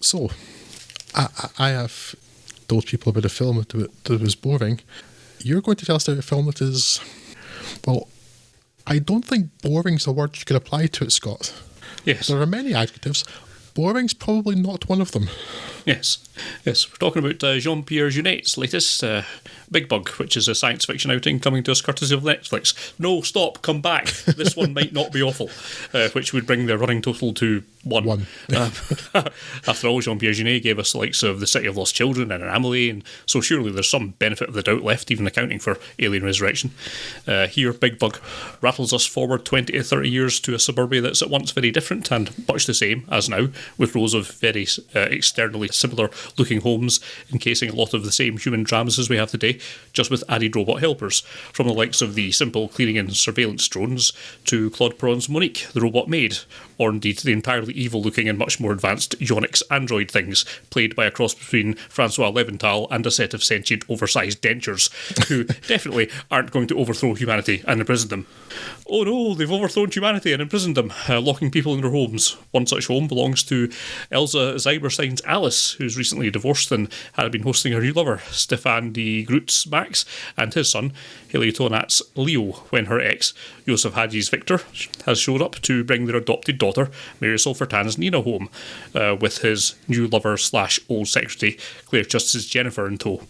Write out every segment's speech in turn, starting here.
So, I have told people about a film that was boring. You're going to tell us about a film that is, well, I don't think boring's a word you could apply to it, Scott. Yes. There are many adjectives. Boring's probably not one of them. Yes. We're talking about Jean-Pierre Jeunet's latest Bigbug, which is a science fiction outing coming to us courtesy of Netflix. No, stop, come back. This one might not be awful, which would bring the running total to one. After all, Jean-Pierre Jeunet gave us the likes of The City of Lost Children and Amelie, and so surely there's some benefit of the doubt left, even accounting for Alien Resurrection. Here, Bigbug rattles us forward 20 to 30 years to a suburbia that's at once very different and much the same as now, with rows of very externally similar looking homes encasing a lot of the same human dramas as we have today, just with added robot helpers, from the likes of the simple cleaning and surveillance drones to Claude Perron's Monique, the robot maid, or indeed the entirely evil-looking and much more advanced Yonex android things, played by a cross between Francois Leventhal and a set of sentient oversized dentures, who definitely aren't going to overthrow humanity and imprison them. Oh no, they've overthrown humanity and imprisoned them, locking people in their homes. One such home belongs to Elsa Zyberstein's Alice, who's recently divorced and had been hosting her new lover, Stefan de Groot's Max, and his son, Haley Tonat's Leo, when her ex, Joseph Hadji's Victor, has showed up to bring their adopted daughter, Marisol Fertan's Nina, home, with his new lover/old secretary, Claire Justice's Jennifer, in tow.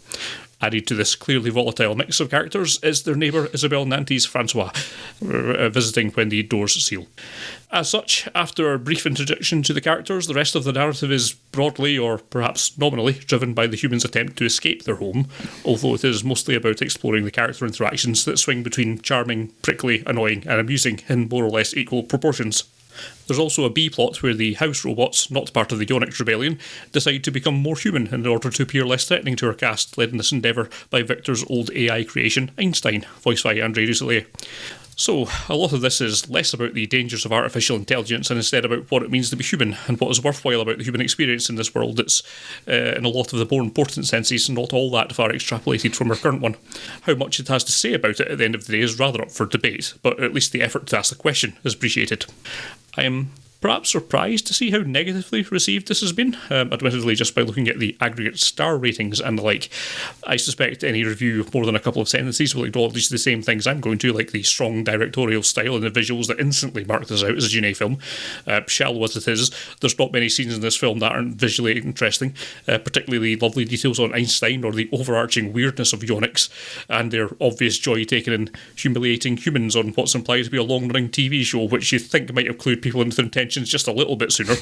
Added to this clearly volatile mix of characters is their neighbour Isabelle Nanty's Francois, visiting when the doors seal. As such, after a brief introduction to the characters, the rest of the narrative is broadly, or perhaps nominally, driven by the humans' attempt to escape their home, although it is mostly about exploring the character interactions that swing between charming, prickly, annoying and amusing in more or less equal proportions. There's also a B-plot where the house robots, not part of the Yonex rebellion, decide to become more human in order to appear less threatening to our cast, led in this endeavour by Victor's old AI creation, Einstein, voiced by André Dusselier. So, a lot of this is less about the dangers of artificial intelligence and instead about what it means to be human and what is worthwhile about the human experience in this world that's, in a lot of the more important senses, not all that far extrapolated from our current one. How much it has to say about it at the end of the day is rather up for debate, but at least the effort to ask the question is appreciated. I am perhaps surprised to see how negatively received this has been, admittedly just by looking at the aggregate star ratings and the like. I suspect any review of more than a couple of sentences will acknowledge the same things I'm going to, like the strong directorial style and the visuals that instantly mark this out as a Jeunet film. Shallow as it is, there's not many scenes in this film that aren't visually interesting, particularly the lovely details on Einstein or the overarching weirdness of Yonex, and their obvious joy taken in humiliating humans on what's implied to be a long-running TV show, which you think might have clued people into their intentions just a little bit sooner.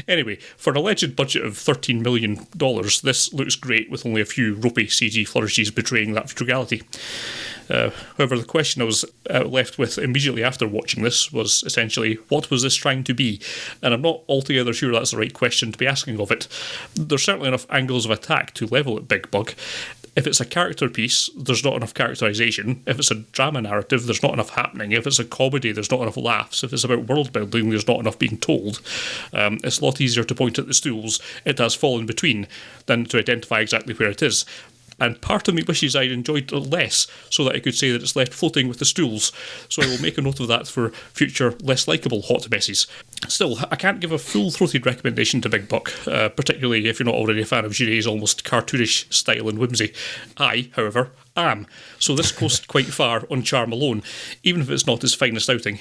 Anyway, for an alleged budget of $13 million, this looks great with only a few ropey CG flourishes betraying that frugality. However, the question I was left with immediately after watching this was essentially, what was this trying to be? And I'm not altogether sure that's the right question to be asking of it. There's certainly enough angles of attack to level at Bigbug. If it's a character piece, there's not enough characterisation. If it's a drama narrative, there's not enough happening. If it's a comedy, there's not enough laughs. If it's about world building, there's not enough being told. It's a lot easier to point at the stools it has fallen between than to identify exactly where it is. And part of me wishes I'd enjoyed it less so that I could say that it's left floating with the stools. So I will make a note of that for future, less likeable hot messes. Still, I can't give a full-throated recommendation to Bigbug, particularly if you're not already a fan of Junet's almost cartoonish style and whimsy. I, however, am. So this goes quite far on charm alone, even if it's not his finest outing.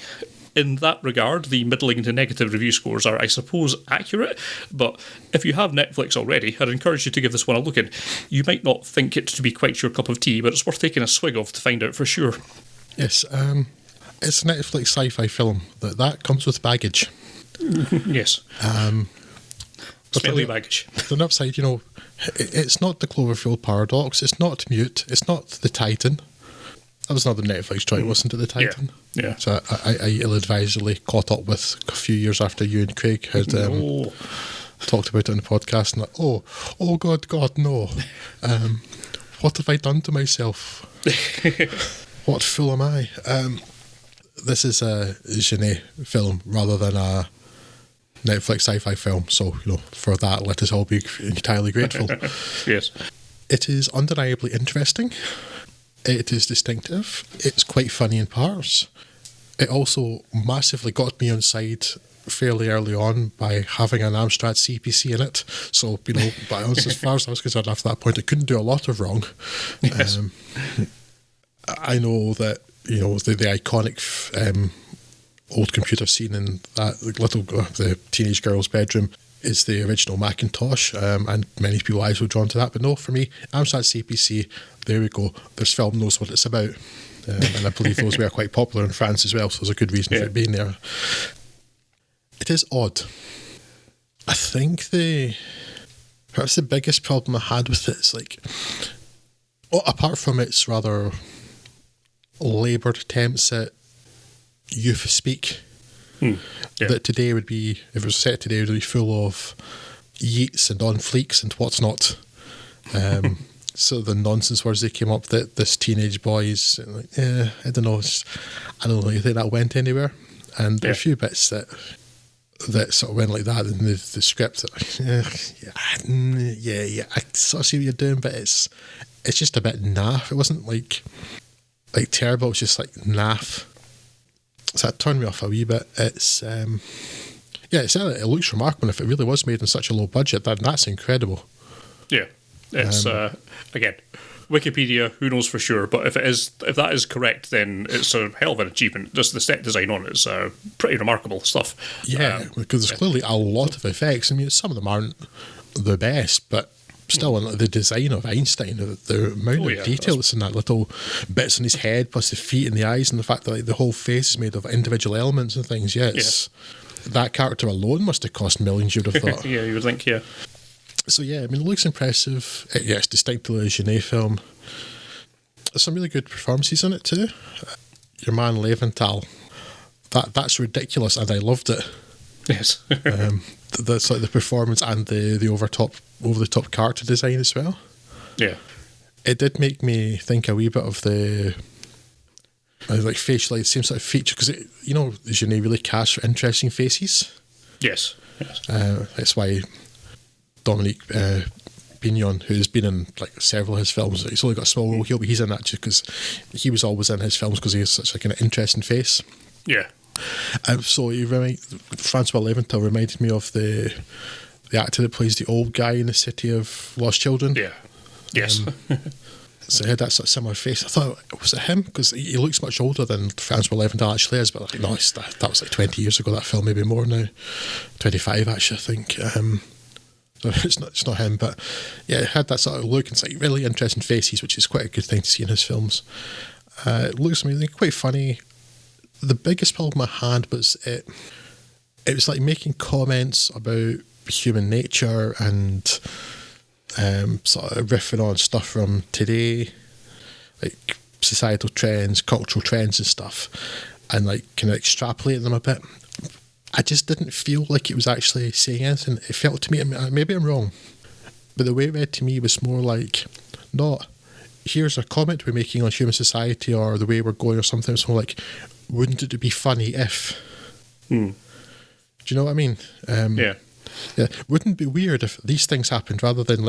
In that regard, the middling to negative review scores are, I suppose, accurate, but if you have Netflix already, I'd encourage you to give this one a look in. You might not think it to be quite your cup of tea, but it's worth taking a swig of to find out for sure. Yes, it's a Netflix sci-fi film. That comes with baggage. Yes. Smelly baggage. On the upside, it's not the Cloverfield paradox, it's not Mute, it's not the Titan. That was another Netflix joint, wasn't it, the Titan? Yeah. So I ill-advisedly caught up with a few years after you and Craig had talked about it on the podcast, and oh God, no. What have I done to myself? What fool am I? This is a Jeunet film rather than a Netflix sci-fi film, so for that let us all be entirely grateful. Yes. It is undeniably interesting. It is distinctive. It's quite funny in parts. It also massively got me on side fairly early on by having an Amstrad CPC in it. So, but as far as I was concerned, after that point, it couldn't do a lot of wrong. Yes. I know that, the iconic old computer scene in that the teenage girl's bedroom is the original Macintosh, and many people's eyes were drawn to that. But no, for me, Amstrad CPC, there we go. This film knows what it's about. And I believe those were quite popular in France as well, so there's a good reason for it being there. It is odd. I think perhaps the biggest problem I had with it is apart from its rather laboured attempts at youth speak, that today would be, if it was set today, it would be full of yeets and on fleeks and what's not. So the nonsense words they came up that this teenage boy is I don't know. I don't really think that went anywhere. And there are a few bits that sort of went like that in the script. I sort of see what you're doing, but it's just a bit naff. It wasn't like terrible. It was just like naff. So that turned me off a wee bit. It's it looks remarkable. If it really was made on such a low budget, that's incredible. Yeah, it's again, Wikipedia. Who knows for sure? But if that is correct, then it's a hell of an achievement. Just the set design on it is pretty remarkable stuff. Yeah, because there's clearly a lot of effects. I mean, some of them aren't the best, but still, the design of Einstein, the amount of detail that's in that little bits on his head, plus the feet and the eyes, and the fact that the whole face is made of individual elements and things. That character alone must have cost millions, you'd have thought. Yeah, you would think, yeah. So yeah, I mean, it looks impressive. It's distinctly a Genet film. There's some really good performances in it too. Your man Leventhal, that's ridiculous, and I loved it. Yes. That's like the performance and the over the top character design as well. Yeah. It did make me think a wee bit of the facial, same sort of feature, because Genet really casts for interesting faces. Yes. That's why Dominique Pignon, who's been in several of his films, he's only got a small role here, but he's in that just because he was always in his films because he has such an interesting face. Yeah. So Francois Leventhal reminded me of the actor that plays the old guy in The City of Lost Children. Yeah. Yes. So he had that sort of similar face. I thought, was it him? Because he looks much older than Francois Leventhal actually is, but no, that was 20 years ago, that film, maybe more now. 25 actually, I think. So it's not him, but yeah, it had that sort of look. It's really interesting faces, which is quite a good thing to see in his films. It looks amazing, quite funny. The biggest problem I had was it was making comments about human nature and sort of riffing on stuff from today, like societal trends, cultural trends and stuff, and kind of extrapolating them a bit. I just didn't feel like it was actually saying anything. It felt to me, maybe I'm wrong, but the way it read to me was more not here's a comment we're making on human society or the way we're going or something. It's more wouldn't it be funny if? Do you know what I mean? Yeah. Yeah. Wouldn't it be weird if these things happened rather than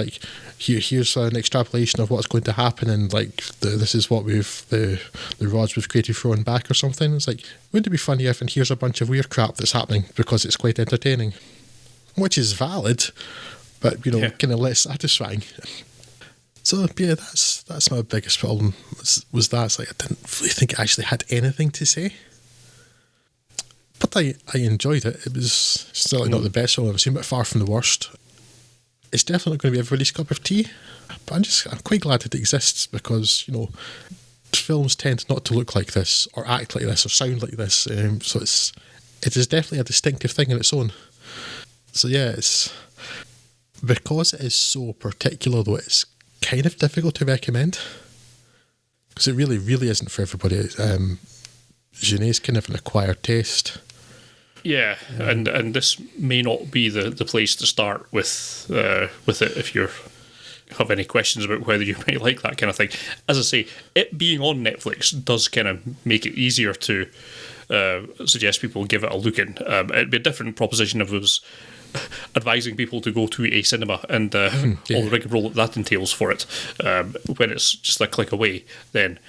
here's an extrapolation of what's going to happen and this is what the rods we've created throwing back or something. It's wouldn't it be funny if, and here's a bunch of weird crap that's happening because it's quite entertaining, which is valid, but kind of less satisfying. So yeah, that's my biggest problem. Was that I didn't really think it actually had anything to say, but I enjoyed it. It was still not the best film I've ever seen, but far from the worst. It's definitely not going to be everybody's cup of tea, but I'm quite glad it exists because films tend not to look like this or act like this or sound like this. So it is definitely a distinctive thing in its own. So yeah, it's because it is so particular though. It's kind of difficult to recommend because it really, really isn't for everybody. Genet's kind of an acquired taste. Yeah, and this may not be the place to start with it if you have any questions about whether you might like that kind of thing. As I say, it being on Netflix does kind of make it easier to suggest people give it a look in. It'd be a different proposition if it was advising people to go to a cinema and all the rigmarole that entails for it. When it's just a click away, then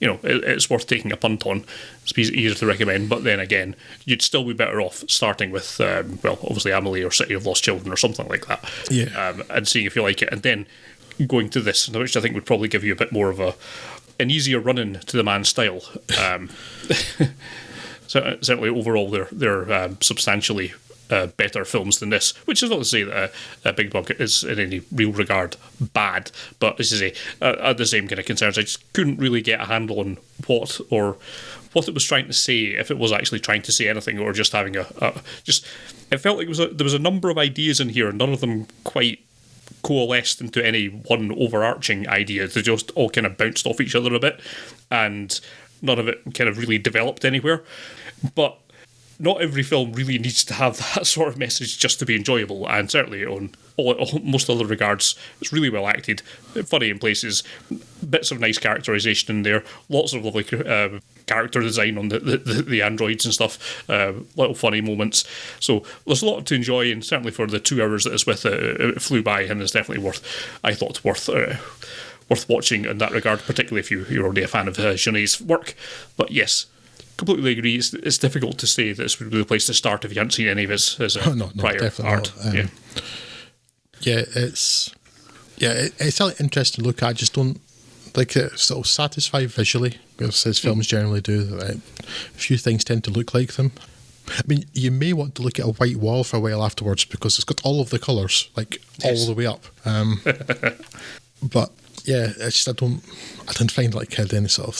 it's worth taking a punt on. It's easier to recommend, but then again, you'd still be better off starting with, obviously Amelie or City of Lost Children or something like that. Yeah. And seeing if you like it, and then going to this, which I think would probably give you a bit more of an easier run-in to the man's style. So certainly overall, they're substantially better films than this, which is not to say that Bigbug is in any real regard bad, but as I say, at the same kind of concerns, I just couldn't really get a handle on what it was trying to say, if it was actually trying to say anything, or just having it felt like there was a number of ideas in here, and none of them quite coalesced into any one overarching idea. They just all kind of bounced off each other a bit, and none of it kind of really developed anywhere. But not every film really needs to have that sort of message just to be enjoyable, and certainly on most other regards, it's really well acted, funny in places, bits of nice characterisation in there, lots of lovely character design on the androids and stuff, little funny moments. So there's a lot to enjoy, and certainly for the 2 hours that it's with, it flew by, and it's definitely worth watching in that regard, particularly if you're already a fan of Genet's work. But yes, completely agree. It's difficult to say that this would be the place to start if you hadn't seen any of his prior art. It's really interesting to look at. I just don't like it. Sort of satisfied visually, as his films generally do. A few things tend to look like them. I mean, you may want to look at a white wall for a while afterwards because it's got all of the colours, all the way up. But yeah, it's just I didn't find it had any sort of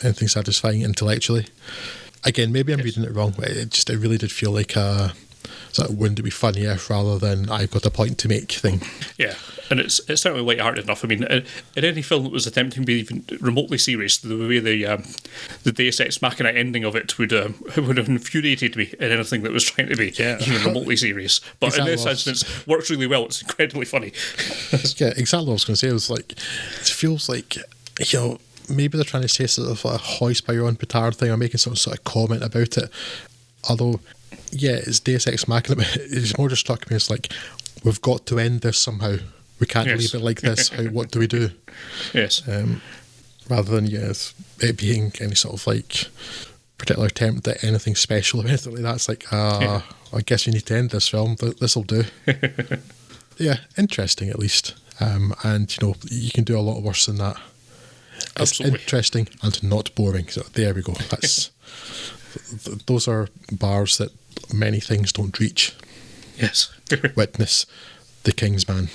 anything satisfying intellectually. Again, maybe I'm reading it wrong, but it really did feel like a sort of wouldn't it be funny if, rather than I've got a point to make thing. Yeah, and it's certainly light-hearted enough. I mean, in any film that was attempting to be even remotely serious, the way the Deus Ex Machina ending of it would have infuriated me in anything that was trying to be even remotely serious. But in this instance, works really well. It's incredibly funny. Yeah, exactly what I was going to say. It feels like, maybe they're trying to say sort of a hoist by your own petard thing, or making some sort of comment about it. Although, yeah, it's Deus Ex Machina, but it's more just struck me as we've got to end this somehow. We can't leave it like this. What do we do? Yes. Rather than it being any sort of particular attempt at anything special or anything like that. It's I guess we need to end this film. This'll do. Yeah, interesting at least. And you can do a lot worse than that. Absolutely. It's interesting and not boring. So there we go. That's those are bars that many things don't reach. Yes. Witness The King's Man.